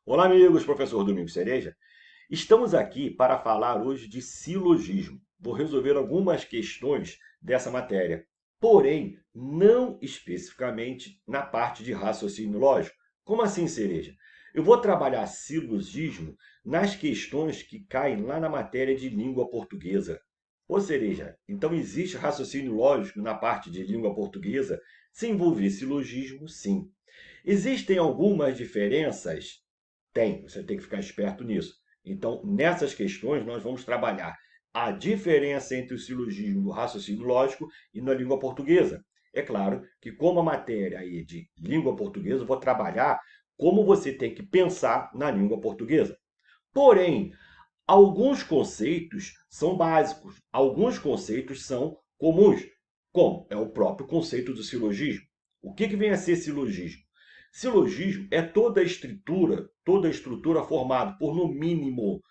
Olá, amigos, professor Domingos Cereja. Estamos aqui para falar hoje de silogismo. Vou resolver algumas questões dessa matéria, porém, não especificamente na parte de raciocínio lógico. Como assim, Cereja? Eu vou trabalhar silogismo nas questões que caem lá na matéria de língua portuguesa. Ô, Cereja, então existe raciocínio lógico na parte de língua portuguesa? Se envolver silogismo, sim. Existem algumas diferenças? Tem, você tem que ficar esperto nisso. Então, nessas questões, nós vamos trabalhar a diferença entre o silogismo do raciocínio lógico e na língua portuguesa. É claro que, como a matéria aí é de língua portuguesa, eu vou trabalhar como você tem que pensar na língua portuguesa. Porém, alguns conceitos são básicos, alguns conceitos são comuns, como é o próprio conceito do silogismo. O que vem a ser silogismo? Silogismo é toda a estrutura formada por no mínimo,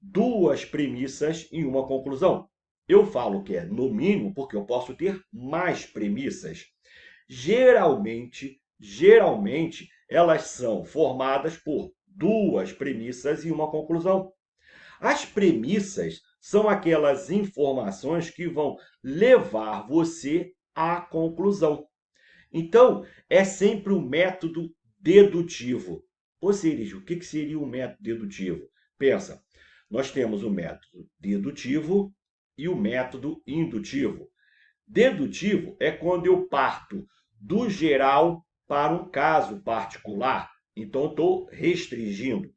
duas premissas e uma conclusão. Eu falo que é no mínimo porque eu posso ter mais premissas. Geralmente, elas são formadas por duas premissas e uma conclusão. As premissas são aquelas informações que vão levar você à conclusão. Então, é sempre o método dedutivo. Ou seja, o que seria o método dedutivo? Pensa, nós temos o método dedutivo e o método indutivo. Dedutivo é quando eu parto do geral para um caso particular. Então, estou restringindo.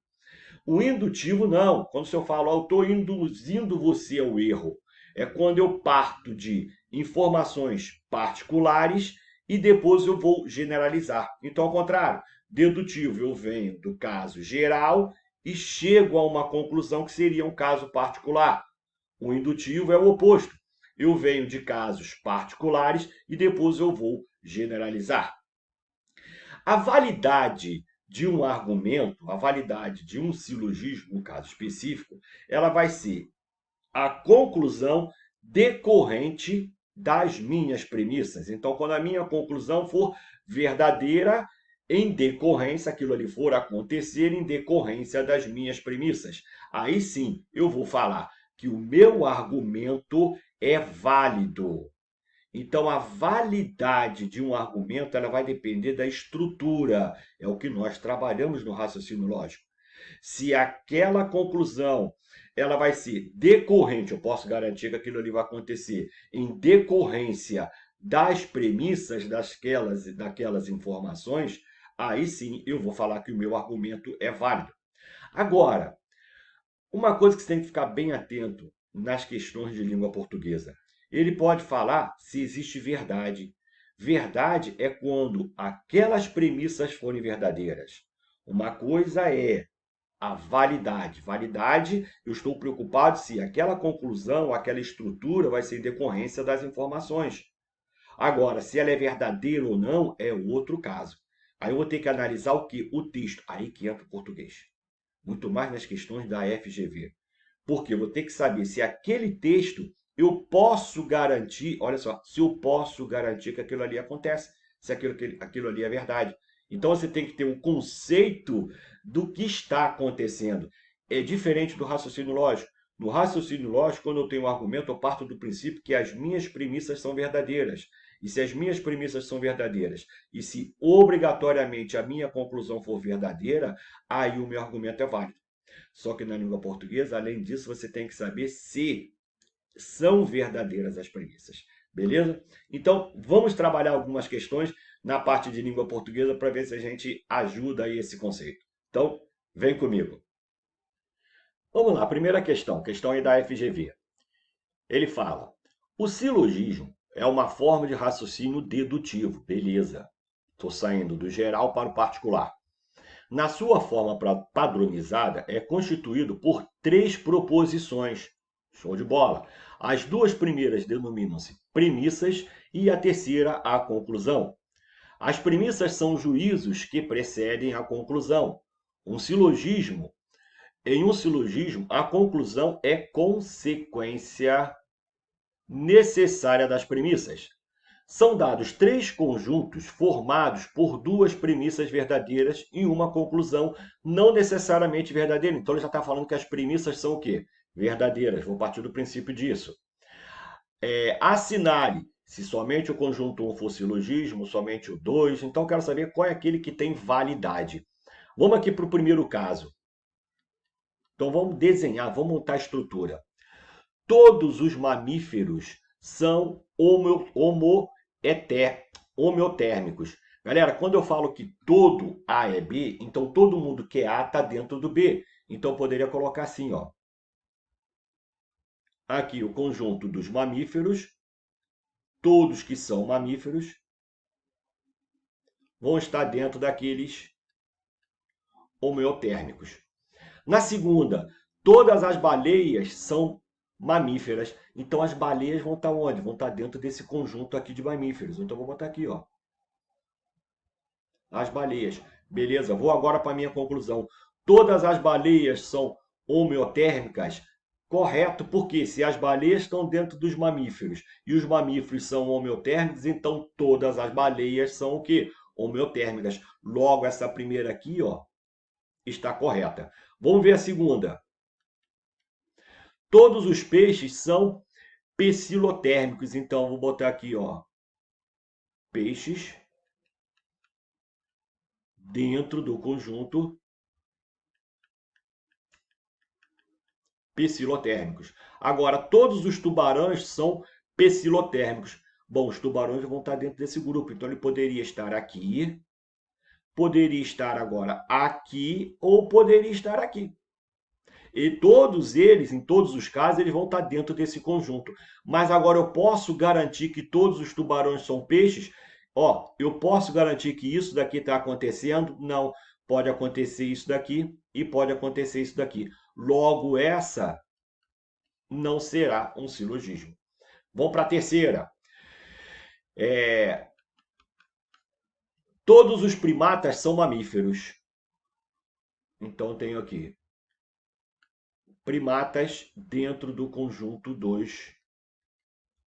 O indutivo não. Quando eu falo, eu estou induzindo você ao erro. É quando eu parto de informações particulares e depois eu vou generalizar. Então, ao contrário, dedutivo, eu venho do caso geral e chego a uma conclusão que seria um caso particular. O indutivo é o oposto. Eu venho de casos particulares e depois eu vou generalizar. A validade de um argumento, a validade de um silogismo, no caso específico, ela vai ser a conclusão decorrente das minhas premissas. Então, quando a minha conclusão for verdadeira, em decorrência, aquilo ali for acontecer em decorrência das minhas premissas. Aí sim, eu vou falar que o meu argumento é válido. Então, a validade de um argumento ela vai depender da estrutura. É o que nós trabalhamos no raciocínio lógico. Se aquela conclusão ela vai ser decorrente, eu posso garantir que aquilo ali vai acontecer em decorrência das premissas daquelas informações, aí sim eu vou falar que o meu argumento é válido. Agora, uma coisa que você tem que ficar bem atento nas questões de língua portuguesa. Ele pode falar se existe verdade. Verdade é quando aquelas premissas forem verdadeiras. Uma coisa é a validade. Validade, eu estou preocupado se aquela conclusão, aquela estrutura vai ser em decorrência das informações. Agora, se ela é verdadeira ou não, é outro caso. Aí eu vou ter que analisar o que? O texto. Aí que entra o português. Muito mais nas questões da FGV. Porque eu vou ter que saber se aquele texto eu posso garantir, olha só, se eu posso garantir que aquilo ali acontece, se aquilo ali é verdade. Então você tem que ter um conceito do que está acontecendo. É diferente do raciocínio lógico. No raciocínio lógico, quando eu tenho um argumento, eu parto do princípio que as minhas premissas são verdadeiras. E se as minhas premissas são verdadeiras, e se obrigatoriamente a minha conclusão for verdadeira, aí o meu argumento é válido. Só que na língua portuguesa, além disso, você tem que saber se são verdadeiras as premissas. Beleza? Então, vamos trabalhar algumas questões na parte de língua portuguesa para ver se a gente ajuda aí esse conceito. Então, vem comigo. Vamos lá, primeira questão aí da FGV. Ele fala: o silogismo é uma forma de raciocínio dedutivo. Beleza. Estou saindo do geral para o particular. Na sua forma padronizada, é constituído por três proposições. Show de bola! As duas primeiras denominam-se premissas e a terceira a conclusão. As premissas são juízos que precedem a conclusão. Um silogismo, em um silogismo, a conclusão é consequência necessária das premissas. São dados 3 conjuntos formados por 2 premissas verdadeiras e uma conclusão não necessariamente verdadeira. Então, ele já está falando que as premissas são o quê? Verdadeiras. Vou partir do princípio disso. Assinale se somente o conjunto 1 for silogismo, somente o 2. Então, eu quero saber qual é aquele que tem validade. Vamos aqui para o primeiro caso. Então, vamos desenhar, vamos montar a estrutura. Todos os mamíferos são homeotérmicos. Galera, quando eu falo que todo A é B, então todo mundo que é A está dentro do B. Então, eu poderia colocar assim, ó. Aqui o conjunto dos mamíferos, todos que são mamíferos, vão estar dentro daqueles homeotérmicos. Na segunda, todas as baleias são mamíferas. Então, as baleias vão estar onde? Vão estar dentro desse conjunto aqui de mamíferos. Então, vou botar aqui, ó. As baleias. Beleza, vou agora para a minha conclusão. Todas as baleias são homeotérmicas? Correto, porque se as baleias estão dentro dos mamíferos e os mamíferos são homeotérmicos, então todas as baleias são o quê? Homeotérmicas. Logo, essa primeira aqui, ó, está correta. Vamos ver a segunda. Todos os peixes são pecilotérmicos. Então, vou botar aqui, ó, peixes dentro do conjunto pecilotérmicos. Agora, todos os tubarões são pecilotérmicos. Bom, os tubarões vão estar dentro desse grupo. Então, ele poderia estar aqui, poderia estar agora aqui ou poderia estar aqui. E todos eles, em todos os casos, eles vão estar dentro desse conjunto. Mas agora eu posso garantir que todos os tubarões são peixes? Ó, eu posso garantir que isso daqui está acontecendo? Não. Pode acontecer isso daqui e pode acontecer isso daqui. Logo, essa não será um silogismo. Vamos para a terceira. Todos os primatas são mamíferos. Então, eu tenho aqui primatas dentro do conjunto dos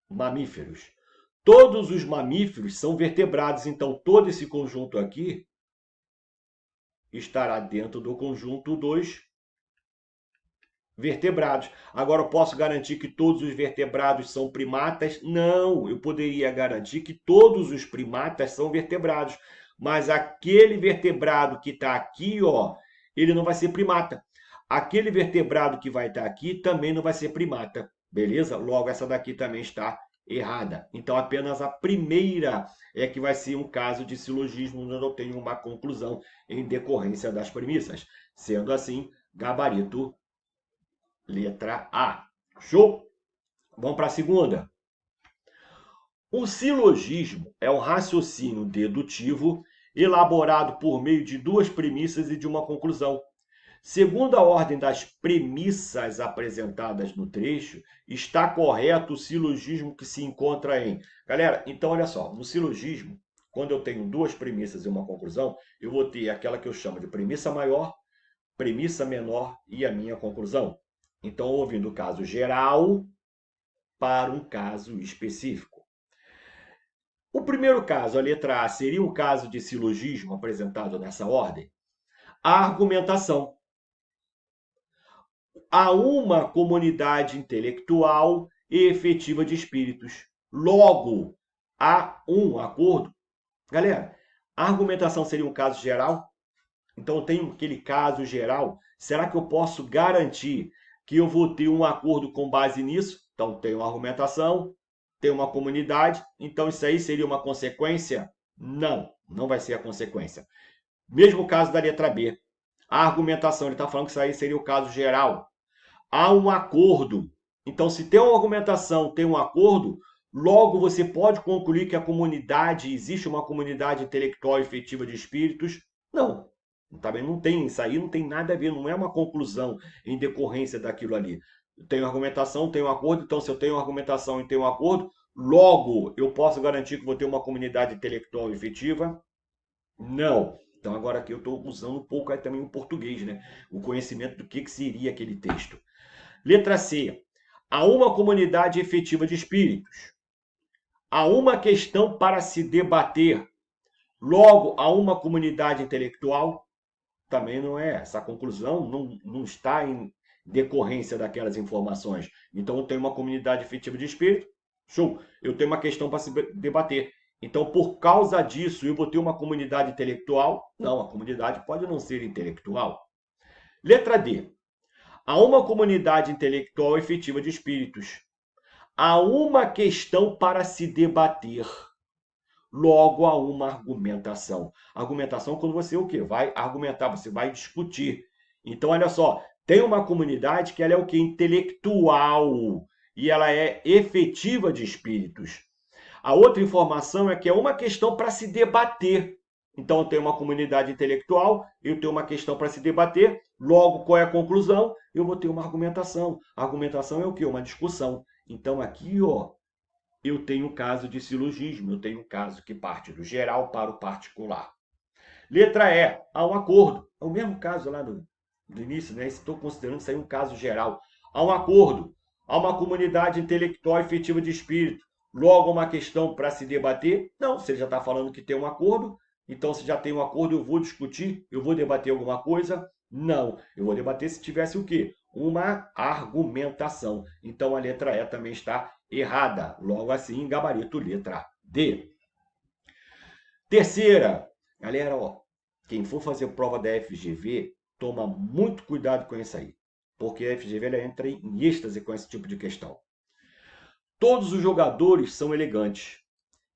mamíferos. Todos os mamíferos são vertebrados, então todo esse conjunto aqui estará dentro do conjunto dos vertebrados. Agora, eu posso garantir que todos os vertebrados são primatas? Não, eu poderia garantir que todos os primatas são vertebrados, mas aquele vertebrado que está aqui, ó, ele não vai ser primata. Aquele vertebrado que vai estar aqui também não vai ser primata, beleza? Logo, essa daqui também está errada. Então, apenas a primeira é que vai ser um caso de silogismo, onde eu tenho uma conclusão em decorrência das premissas. Sendo assim, gabarito letra A. Show? Vamos para a segunda. Um silogismo é um raciocínio dedutivo elaborado por meio de 2 premissas e de uma conclusão. Segundo a ordem das premissas apresentadas no trecho, está correto o silogismo que se encontra em... Galera, então olha só, no silogismo, quando eu tenho 2 premissas e uma conclusão, eu vou ter aquela que eu chamo de premissa maior, premissa menor e a minha conclusão. Então, ouvindo o caso geral para um caso específico. O primeiro caso, a letra A, seria um caso de silogismo apresentado nessa ordem? A argumentação. Há uma comunidade intelectual e efetiva de espíritos. Logo, há um acordo. Galera, a argumentação seria um caso geral? Então, eu tenho aquele caso geral. Será que eu posso garantir que eu vou ter um acordo com base nisso? Então, tem uma argumentação, tem uma comunidade. Então, isso aí seria uma consequência? Não, não vai ser a consequência. Mesmo caso da letra B. A argumentação, ele está falando que isso aí seria o caso geral. Há um acordo. Então, se tem uma argumentação, tem um acordo, logo você pode concluir que a comunidade, existe uma comunidade intelectual efetiva de espíritos? Não. Também não tem, isso aí não tem nada a ver, não é uma conclusão em decorrência daquilo ali. Eu tenho argumentação, tenho um acordo, então se eu tenho argumentação e tenho um acordo, logo eu posso garantir que vou ter uma comunidade intelectual efetiva? Não. Então agora aqui eu estou usando um pouco aí também o português, né? O conhecimento do que seria aquele texto. Letra C. Há uma comunidade efetiva de espíritos. há uma questão para se debater. Logo, há uma comunidade intelectual. Também não é. Essa conclusão não está em decorrência daquelas informações. Então, eu tenho uma comunidade efetiva de espírito. Show. Eu tenho uma questão para se debater. Então, por causa disso, eu vou ter uma comunidade intelectual? Não, a comunidade pode não ser intelectual. Letra D. Há uma comunidade intelectual efetiva de espíritos. Há uma questão para se debater. Logo, há uma argumentação. Argumentação quando você o quê? Vai argumentar, você vai discutir. Então, olha só, tem uma comunidade que ela é o quê? Intelectual. E ela é efetiva de espíritos. A outra informação é que é uma questão para se debater. Então, eu tenho uma comunidade intelectual, eu tenho uma questão para se debater, logo, qual é a conclusão? Eu vou ter uma argumentação. A argumentação é o quê? Uma discussão. Então, aqui, ó, eu tenho um caso de silogismo, eu tenho um caso que parte do geral para o particular. Letra E, há um acordo. É o mesmo caso lá do início, né? Estou considerando isso aí um caso geral. Há um acordo, há uma comunidade intelectual efetiva de espírito. Logo, uma questão para se debater? Não, você já está falando que tem um acordo, então se já tem um acordo, eu vou discutir, eu vou debater alguma coisa? Não, eu vou debater se tivesse o quê? Uma argumentação. Então a letra E também está errada. Logo assim, gabarito letra D. Terceira, galera, ó, quem for fazer prova da FGV, toma muito cuidado com isso aí, porque a FGV ela entra em êxtase com esse tipo de questão. Todos os jogadores são elegantes.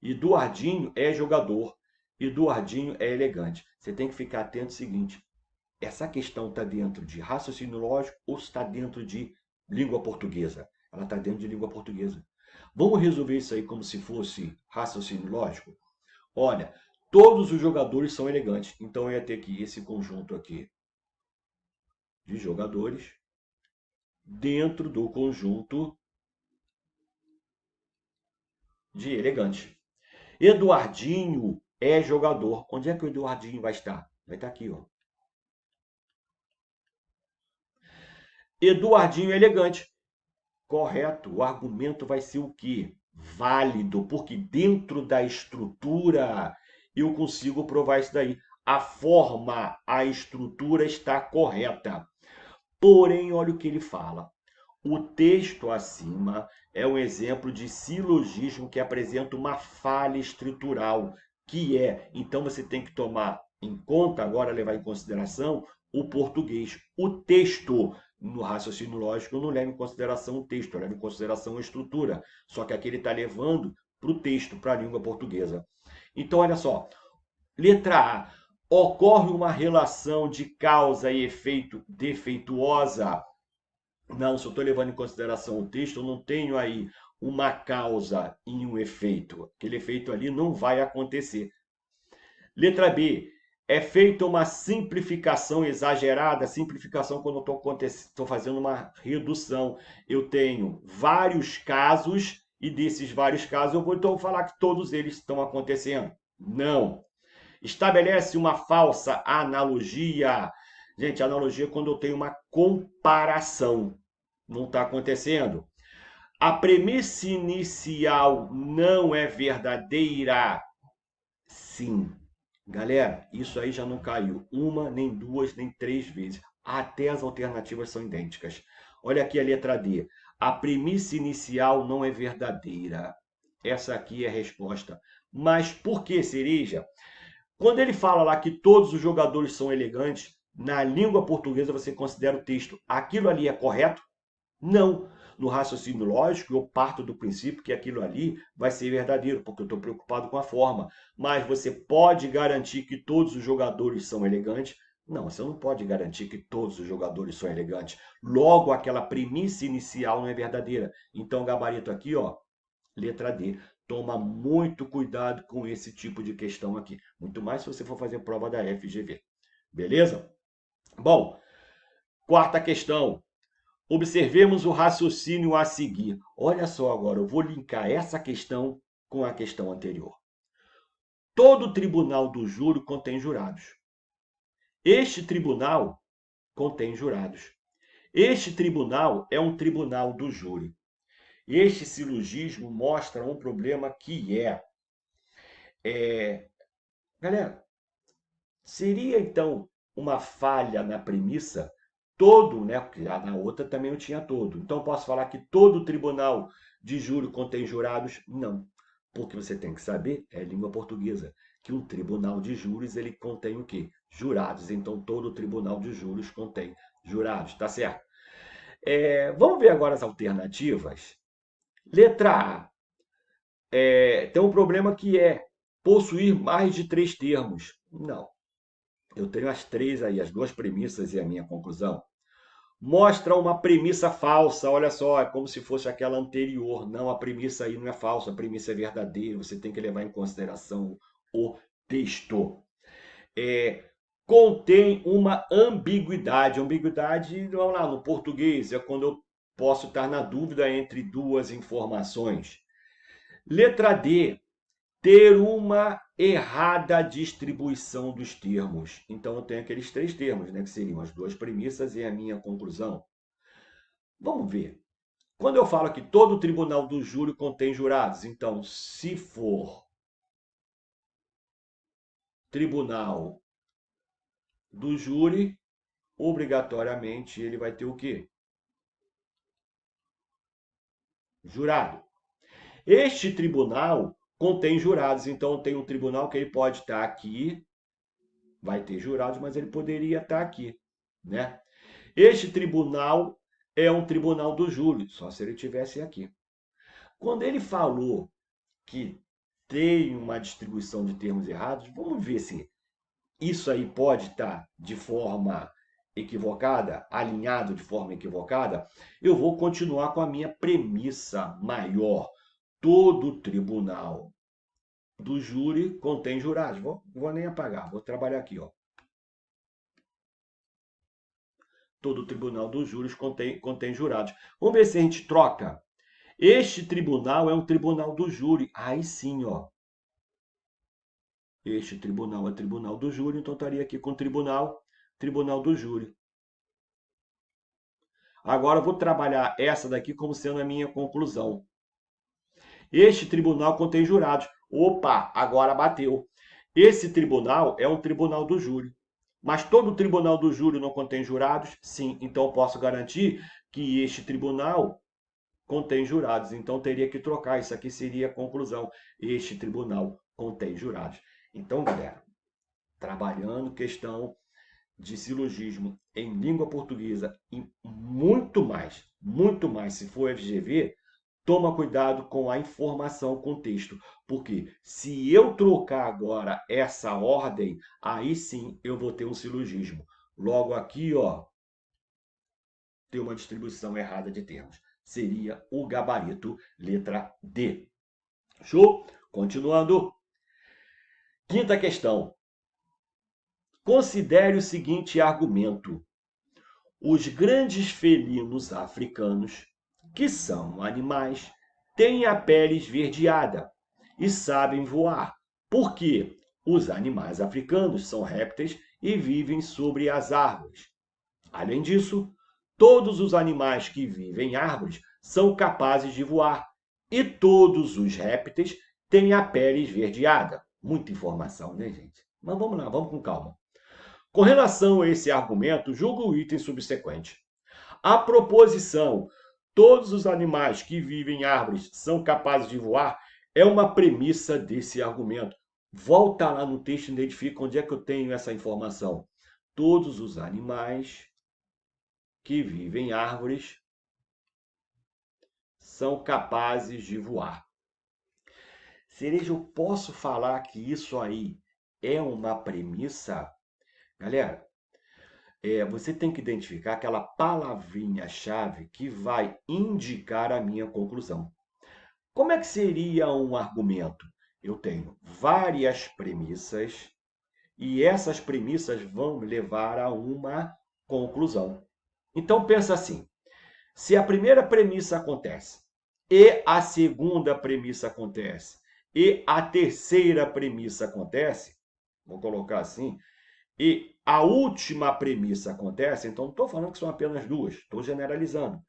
Eduardinho é jogador. Eduardinho é elegante. Você tem que ficar atento ao seguinte: essa questão está dentro de raciocínio lógico ou está dentro de língua portuguesa? Ela está dentro de língua portuguesa. Vamos resolver isso aí como se fosse raciocínio lógico? Olha, todos os jogadores são elegantes. Então eu ia ter que esse conjunto aqui de jogadores dentro do conjunto de elegantes. Eduardinho é jogador. Onde é que o Eduardinho vai estar? Vai estar aqui, ó. Eduardinho é elegante. Correto. O argumento vai ser o quê? Válido, porque dentro da estrutura eu consigo provar isso daí. A forma, a estrutura está correta. Porém, olha o que ele fala. O texto acima é um exemplo de silogismo que apresenta uma falha estrutural, que é, então você tem que tomar em conta, agora levar em consideração, o português. O texto, no raciocínio lógico, não leva em consideração o texto, leva em consideração a estrutura. Só que aqui ele está levando para o texto, para a língua portuguesa. Então, olha só, letra A. Ocorre uma relação de causa e efeito defeituosa. Não, se eu estou levando em consideração o texto, eu não tenho aí uma causa e um efeito. Aquele efeito ali não vai acontecer. Letra B. É feita uma simplificação exagerada. Simplificação quando eu estou fazendo uma redução. Eu tenho vários casos e desses vários casos eu vou então falar que todos eles estão acontecendo. Não. Estabelece uma falsa analogia. Gente, analogia é quando eu tenho uma comparação. Não está acontecendo. A premissa inicial não é verdadeira. Sim. Galera, isso aí já não caiu uma, nem duas, nem três vezes. Até as alternativas são idênticas. Olha aqui a letra D. A premissa inicial não é verdadeira. Essa aqui é a resposta. Mas por que, Cereja? Quando ele fala lá que todos os jogadores são elegantes, na língua portuguesa você considera o texto. Aquilo ali é correto? Não. No raciocínio lógico, eu parto do princípio que aquilo ali vai ser verdadeiro, porque eu estou preocupado com a forma. Mas você pode garantir que todos os jogadores são elegantes? Não, você não pode garantir que todos os jogadores são elegantes. Logo, aquela premissa inicial não é verdadeira. Então, gabarito aqui, ó, letra D. Toma muito cuidado com esse tipo de questão aqui. Muito mais se você for fazer prova da FGV. Beleza? Bom, quarta questão. Observemos o raciocínio a seguir. Olha só agora, eu vou linkar essa questão com a questão anterior. Todo tribunal do júri contém jurados. Este tribunal contém jurados. Este tribunal é um tribunal do júri. Este silogismo mostra um problema que galera, seria então uma falha na premissa todo, né? Porque na outra também não tinha todo. Então posso falar que todo tribunal de júri contém jurados? Não, porque você tem que saber, é língua portuguesa, que um tribunal de júris ele contém o quê? Jurados. Então todo tribunal de júris contém jurados, tá certo? Vamos ver agora as alternativas. Letra A. Tem um problema que é possuir mais de 3 termos. Não. Eu tenho as 3 aí, as 2 premissas e a minha conclusão. Mostra uma premissa falsa, olha só, é como se fosse aquela anterior. Não, a premissa aí não é falsa, a premissa é verdadeira, você tem que levar em consideração o texto. Contém uma ambiguidade. Ambiguidade, vamos lá, no português, é quando eu posso estar na dúvida entre duas informações. Letra D, ter uma errada distribuição dos termos. Então, eu tenho aqueles 3 termos, né, que seriam as 2 premissas e a minha conclusão. Vamos ver. Quando eu falo que todo tribunal do júri contém jurados, então, se for tribunal do júri, obrigatoriamente ele vai ter o quê? Jurado. Este tribunal contém jurados, então tem um tribunal que ele pode estar aqui, vai ter jurados, mas ele poderia estar aqui, né? Este tribunal é um tribunal do júri, só se ele estivesse aqui. Quando ele falou que tem uma distribuição de termos errados, vamos ver se isso aí pode estar de forma equivocada, alinhado de forma equivocada. Eu vou continuar com a minha premissa maior. Todo tribunal do júri contém jurados. Vou nem apagar, vou trabalhar aqui, ó. Todo tribunal dos júris contém jurados. Vamos ver se a gente troca. Este tribunal é um tribunal do júri. Aí sim, ó. Este tribunal é tribunal do júri, então estaria aqui com tribunal do júri. Agora eu vou trabalhar essa daqui como sendo a minha conclusão. Este tribunal contém jurados. Opa, agora bateu. Esse tribunal é um tribunal do júri. Mas todo tribunal do júri não contém jurados? Sim, então eu posso garantir que este tribunal contém jurados. Então teria que trocar. Isso aqui seria a conclusão. Este tribunal contém jurados. Então, galera, trabalhando questão de silogismo em língua portuguesa e muito mais, se for FGV, toma cuidado com a informação, com o texto, porque se eu trocar agora essa ordem, aí sim eu vou ter um silogismo. Logo aqui, ó, tem uma distribuição errada de termos. Seria o gabarito letra D. Show? Continuando. Quinta questão. Considere o seguinte argumento. Os grandes felinos africanos, que são animais, têm a pele esverdeada e sabem voar, porque os animais africanos são répteis e vivem sobre as árvores. Além disso, todos os animais que vivem em árvores são capazes de voar e todos os répteis têm a pele esverdeada. Muita informação, né, gente? Mas vamos lá, vamos com calma. Com relação a esse argumento, julga o item subsequente. A proposição todos os animais que vivem em árvores são capazes de voar é uma premissa desse argumento. Volta lá no texto e identifica onde é que eu tenho essa informação. Todos os animais que vivem em árvores são capazes de voar. Cereja, eu posso falar que isso aí é uma premissa? Galera, você tem que identificar aquela palavrinha-chave que vai indicar a minha conclusão. Como é que seria um argumento? Eu tenho várias premissas e essas premissas vão levar a uma conclusão. Então pensa assim, se a primeira premissa acontece e a segunda premissa acontece e a terceira premissa acontece, vou colocar assim, e a última premissa acontece, então não estou falando que são apenas duas, estou generalizando.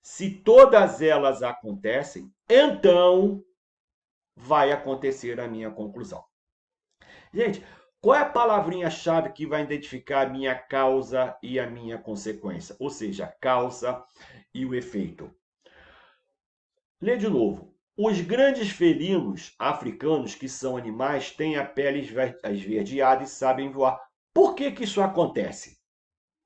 Se todas elas acontecem, então vai acontecer a minha conclusão. Gente, qual é a palavrinha-chave que vai identificar a minha causa e a minha consequência? Ou seja, a causa e o efeito. Lê de novo. Os grandes felinos africanos, que são animais, têm a pele esverdeada e sabem voar. Por que que isso acontece?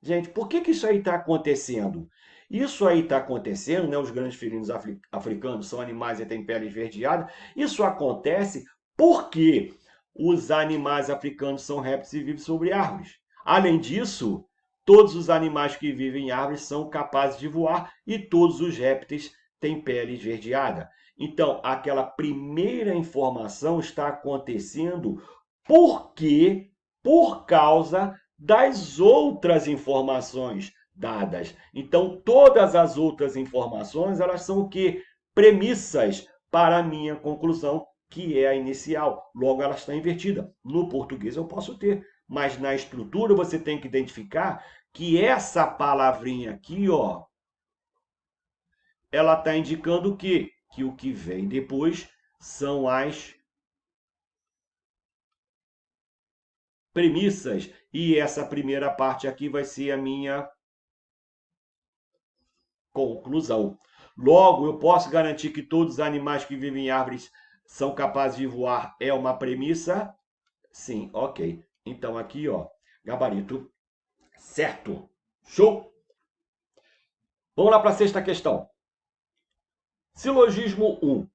Gente, por que que isso aí está acontecendo? Isso aí está acontecendo, né? Os grandes felinos africanos são animais e têm pele esverdeada. Isso acontece porque os animais africanos são répteis e vivem sobre árvores. Além disso, todos os animais que vivem em árvores são capazes de voar e todos os répteis têm pele esverdeada. Então, aquela primeira informação está acontecendo porque, por causa das outras informações dadas. Então, todas as outras informações, elas são o quê? Premissas para a minha conclusão, que é a inicial. Logo, ela está invertida. No português eu posso ter, mas na estrutura você tem que identificar que essa palavrinha aqui, ó, ela está indicando o quê? Que o que vem depois são as premissas. E essa primeira parte aqui vai ser a minha conclusão. Logo, eu posso garantir que todos os animais que vivem em árvores são capazes de voar. É uma premissa? Sim, ok. Então aqui, ó, gabarito certo. Show? Vamos lá para a sexta questão. Silogismo 1.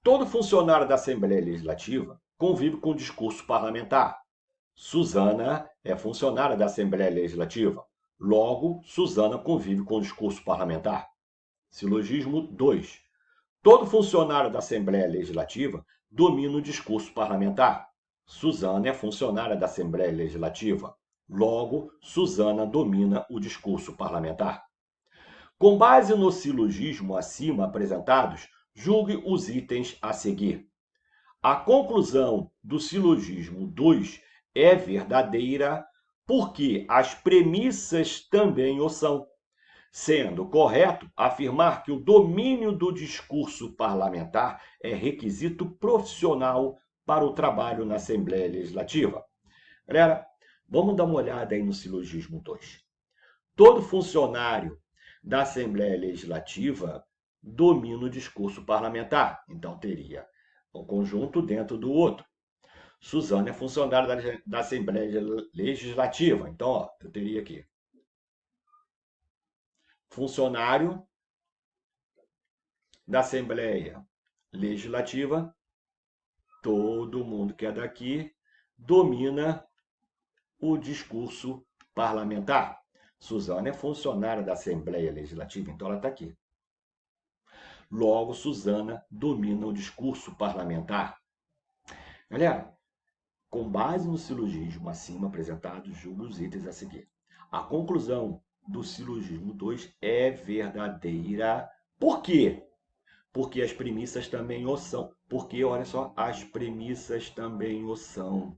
Todo funcionário da Assembleia Legislativa convive com o discurso parlamentar. Suzana é funcionária da Assembleia Legislativa. Logo, Suzana convive com o discurso parlamentar. Silogismo 2. Todo funcionário da Assembleia Legislativa domina o discurso parlamentar. Suzana é funcionária da Assembleia Legislativa. Logo, Suzana domina o discurso parlamentar. Com base no silogismo acima apresentados, julgue os itens a seguir. A conclusão do silogismo 2 é verdadeira porque as premissas também o são, sendo correto afirmar que o domínio do discurso parlamentar é requisito profissional para o trabalho na Assembleia Legislativa. Galera, vamos dar uma olhada aí no silogismo 2. Todo funcionário da Assembleia Legislativa domina o discurso parlamentar. Então, teria um conjunto dentro do outro. Suzana é funcionária da Assembleia Legislativa. Então, ó, eu teria aqui funcionário da Assembleia Legislativa, todo mundo que é daqui domina o discurso parlamentar. Suzana é funcionária da Assembleia Legislativa, então ela está aqui. Logo, Suzana domina o discurso parlamentar. Galera, com base no silogismo acima apresentado, julgo os itens a seguir. A conclusão do silogismo 2 é verdadeira. Por quê? Porque as premissas também o são. Porque, olha só, as premissas também o são.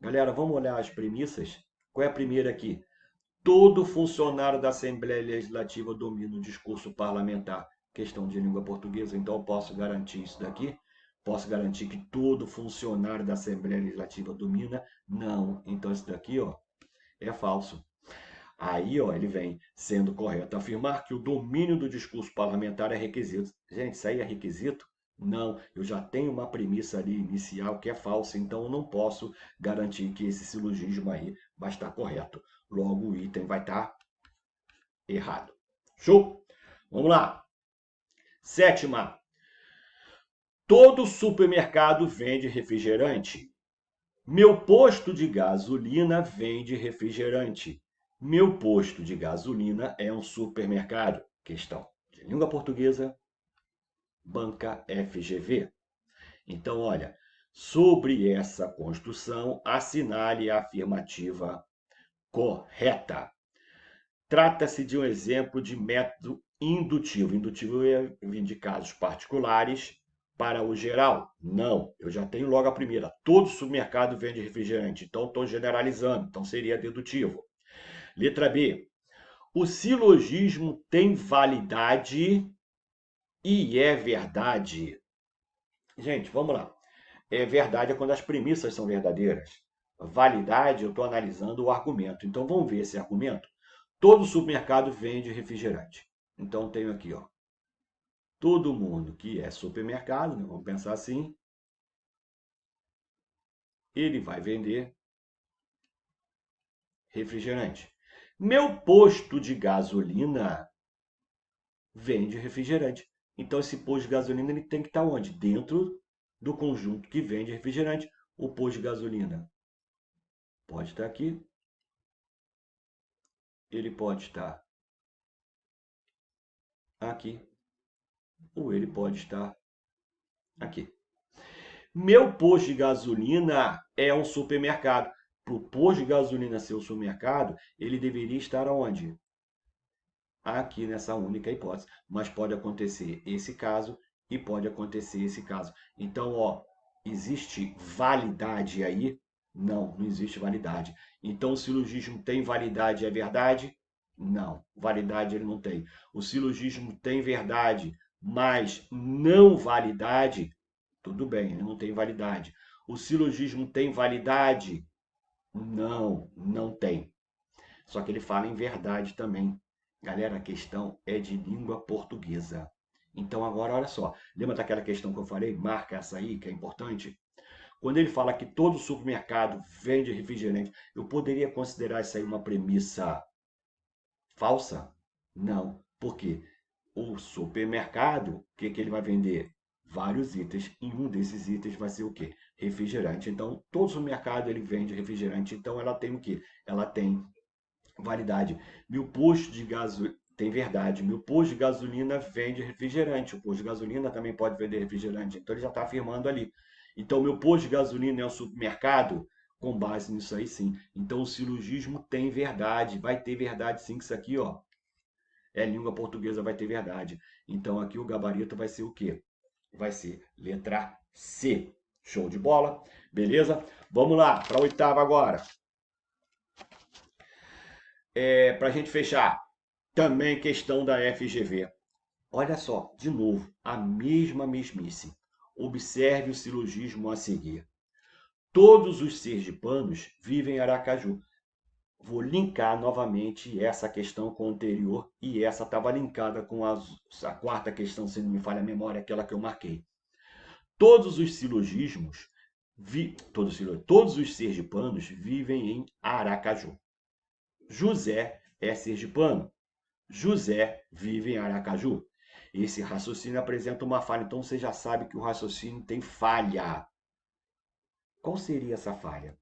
Galera, vamos olhar as premissas? Qual é a primeira aqui? Todo funcionário da Assembleia Legislativa domina o discurso parlamentar. Questão de língua portuguesa, então eu posso garantir isso daqui? Posso garantir que todo funcionário da Assembleia Legislativa domina? Não. Então isso daqui, ó, é falso. Aí, ó, ele vem sendo correto afirmar que o domínio do discurso parlamentar é requisito. Gente, isso aí é requisito? Não, eu já tenho uma premissa ali inicial que é falsa, então eu não posso garantir que esse silogismo aí vai estar correto. Logo, o item vai estar errado. Show? Vamos lá. Sétima. Todo supermercado vende refrigerante. Meu posto de gasolina vende refrigerante. Meu posto de gasolina é um supermercado. Questão de língua portuguesa, banca FGV. Então, olha, sobre essa construção, assinale a afirmativa correta. Trata-se de um exemplo de método indutivo. Indutivo é vir de casos particulares para o geral. Não, eu já tenho logo a primeira. Todo supermercado vende refrigerante, então estou generalizando, então seria dedutivo. Letra B. O silogismo tem validade e é verdade. Gente, vamos lá. Verdade é quando as premissas são verdadeiras. Validade, eu estou analisando o argumento. Então, vamos ver esse argumento. Todo supermercado vende refrigerante. Então, tenho aqui, ó, todo mundo que é supermercado, né, vamos pensar assim, ele vai vender refrigerante. Meu posto de gasolina vende refrigerante. Então, esse posto de gasolina ele tem que estar onde? Dentro do conjunto que vende refrigerante. O posto de gasolina pode estar aqui, ele pode estar aqui, ou ele pode estar aqui. Meu posto de gasolina é um supermercado. Para o posto de gasolina ser um supermercado, ele deveria estar onde? Aqui nessa única hipótese. Mas pode acontecer esse caso e pode acontecer esse caso. Então, ó, existe validade aí? Não, não existe validade. Então, o silogismo tem validade, é verdade? Não, validade ele não tem. O silogismo tem verdade, mas não validade? Tudo bem, ele não tem validade. O silogismo tem validade? Não, não tem. Só que ele fala em verdade também. Galera, a questão é de língua portuguesa. Então agora olha só, lembra daquela questão que eu falei? Marca essa aí, que é importante. Quando ele fala que todo supermercado vende refrigerante, eu poderia considerar isso aí uma premissa falsa? Não. Por quê? O supermercado, o que ele vai vender? Vários itens. E um desses itens vai ser o quê? Refrigerante. Então, todo supermercado ele vende refrigerante. Então, ela tem o quê? Ela tem validade. Meu posto de gasolina tem verdade. Meu posto de gasolina vende refrigerante. O posto de gasolina também pode vender refrigerante. Então ele já está afirmando ali. Então meu posto de gasolina é um supermercado com base nisso aí sim. Então o silogismo tem verdade. Vai ter verdade sim que isso aqui, ó, é língua portuguesa, vai ter verdade. Então aqui o gabarito vai ser o quê? Vai ser letra C. Show de bola? Beleza? Vamos lá para a oitava agora. Para a gente fechar, também questão da FGV. Olha só, de novo, a mesma mesmice. Observe o silogismo a seguir. Todos os sergipanos vivem em Aracaju. Vou linkar novamente essa questão com a anterior e essa estava linkada com a quarta questão, se não me falha a memória, aquela que eu marquei. Todos os silogismos, todos os sergipanos vivem em Aracaju. José é sergipano. José vive em Aracaju. Esse raciocínio apresenta uma falha, então você já sabe que o raciocínio tem falha. Qual seria essa falha?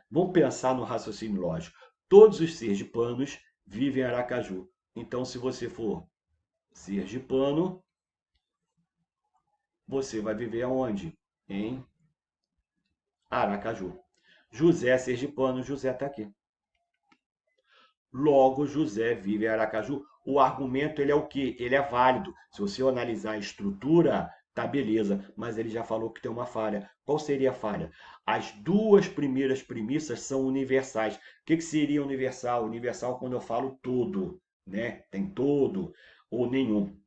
Vamos pensar no raciocínio lógico. Todos os sergipanos vivem em Aracaju. Então, se você for sergipano, você vai viver aonde? Em Aracaju. José é sergipano, José está aqui. Logo, José vive em Aracaju. O argumento ele é o quê? Ele é válido. Se você analisar a estrutura, tá beleza, mas ele já falou que tem uma falha. Qual seria a falha? As duas primeiras premissas são universais. O que seria universal? Universal quando eu falo todo, né? Tem todo ou nenhum.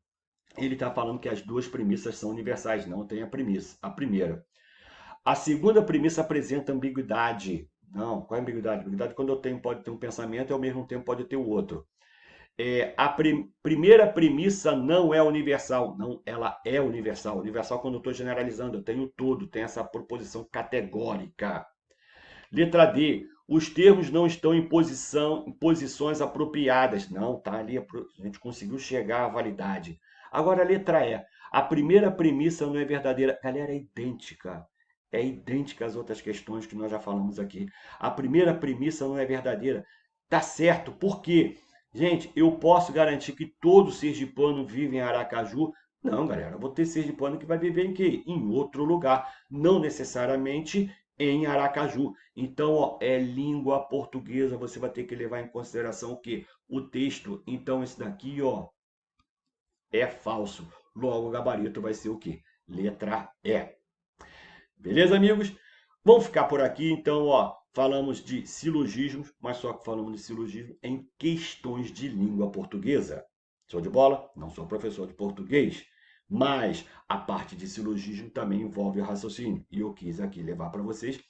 Ele está falando que as duas premissas são universais, não tem a premissa. A primeira. A segunda premissa apresenta ambiguidade. Não, qual é a ambiguidade? Ambiguidade quando eu tenho, pode ter um pensamento e ao mesmo tempo pode ter o outro. A primeira premissa não é universal. Não, ela é universal. Universal quando eu estou generalizando, eu tenho tudo, tem essa proposição categórica. Letra D. Os termos não estão em posições apropriadas. Não, tá ali, a gente conseguiu chegar à validade. Agora, a letra E. A primeira premissa não é verdadeira. Galera, é idêntica. É idêntica às outras questões que nós já falamos aqui. A primeira premissa não é verdadeira. Tá certo. Por quê? Gente, eu posso garantir que todo sergipano vive em Aracaju? Não, galera. Eu vou ter sergipano que vai viver em quê? Em outro lugar. Não necessariamente em Aracaju. Então, ó, é língua portuguesa. Você vai ter que levar em consideração o quê? O texto. Então, esse daqui, ó, é falso. Logo, o gabarito vai ser o quê? Letra E. Beleza, amigos? Vamos ficar por aqui, então, ó. falamos de silogismos, mas só que falamos de silogismo em questões de língua portuguesa. Show de bola? Não sou professor de português, mas a parte de silogismo também envolve o raciocínio. E eu quis aqui levar para vocês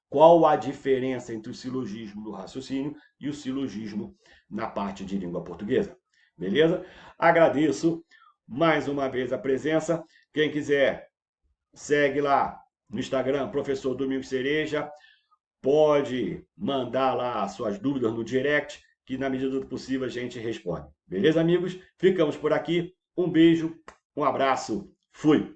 qual a diferença entre o silogismo do raciocínio e o silogismo na parte de língua portuguesa. Beleza? Agradeço mais uma vez a presença. Quem quiser, segue lá no Instagram, Professor Domingos Cereja. Pode mandar lá as suas dúvidas no direct, que na medida do possível a gente responde. Beleza, amigos? Ficamos por aqui. Um beijo, um abraço. Fui!